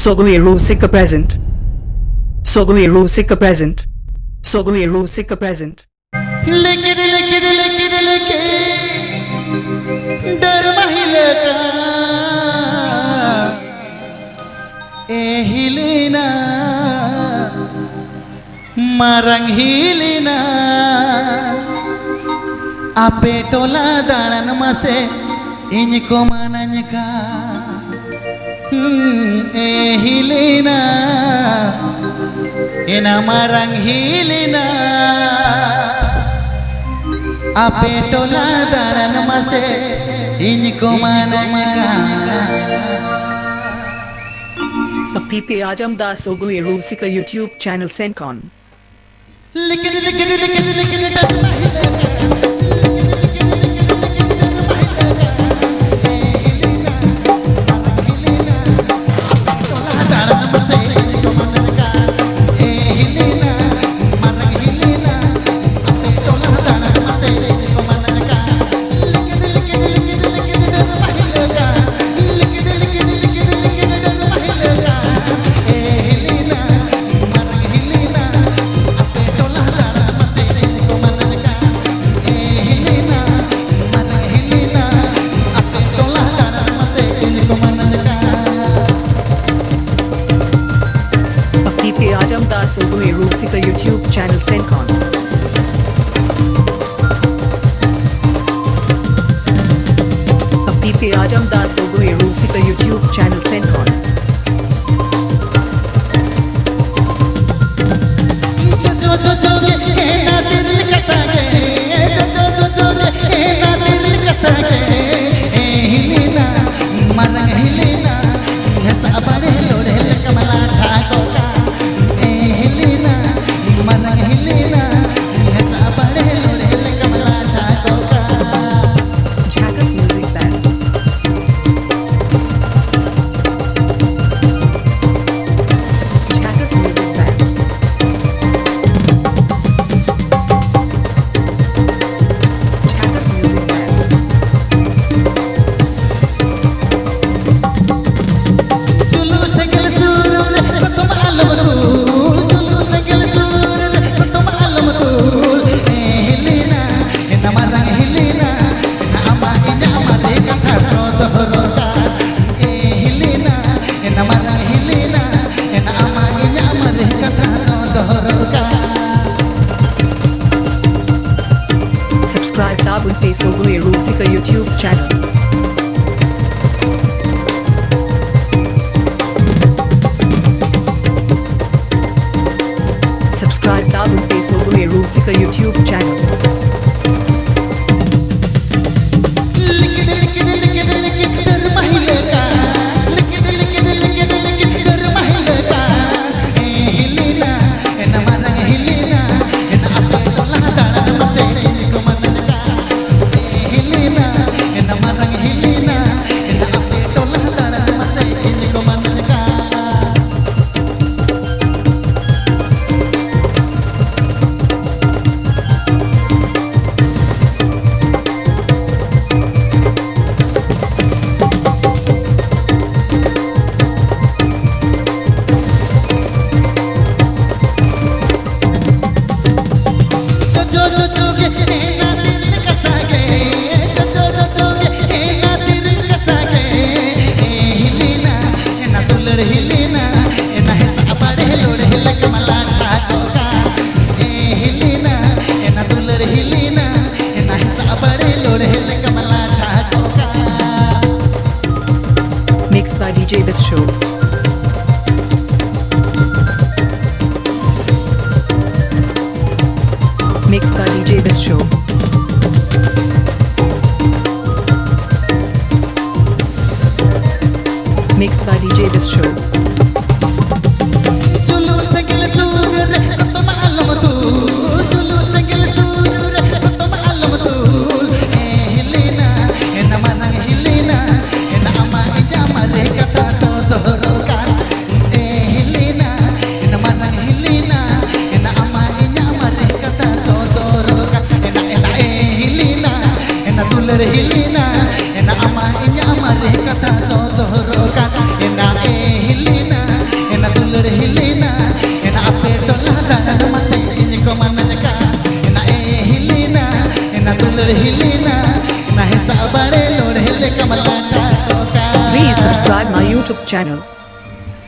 Sogai Rusika present. Sogai Rusika present. Sogai Rusika present. लेकिन लेकिन लेकिन लेकिन डर महिला का हिलेना Marang Heli ape tola dalan mase inyko mananyka hilina ina Marang Heli ape tola dalan mase inyko mananyka PP Ajam Das Sogai Rusika YouTube channel Sencon. लेकिन लेकिन लेकिन लेकिन डर महिला Sogai Rusika YouTube channel Sencon. PP Ajam Das Sogai Rusika YouTube channel Sencon. Jhakas music band. Jhakas music band. Jhakas music band. चुलू संगल सूरन तुम आलम दूल चुलू संगल सूरन तुम आलम दूल हिलेना इन Marang Heli ama ina amare kata sodohroka hilina इन Marang Heli इन ama ina amare kata sodohroka Subscribe Tabun Pe Sogai Rusika YouTube channel. Subscribe Tabun Pe Sogai Rusika YouTube channel. लेकिन लेकिन लेकिन लेकिन डर महिला का लेकिन लेकिन लेकिन लेकिन डर महिला का हिलेना इन Marang Heli in ape tola dalan mase inyko mananyka hilina in Marang Heli in ape tola dalan mase inyko mananyka Mixed by DJ Biswa. Mixed by DJ Biswa. Mixed by DJ Biswa. चुलू संगल सूरन तुम आलम दूल चुलू संगल सूरन तुम आलम दूल हिलेना इन Marang Heli इन ama ina amare kata sodohroka hilina इन Marang Heli इन ama ina amare kata sodohroka ina hilina ina dular hilina ina ama ina amare kata sodohroka ina hilina दुलर हिलेना नाही साबाडे load हेले कमला Please subscribe my YouTube channel.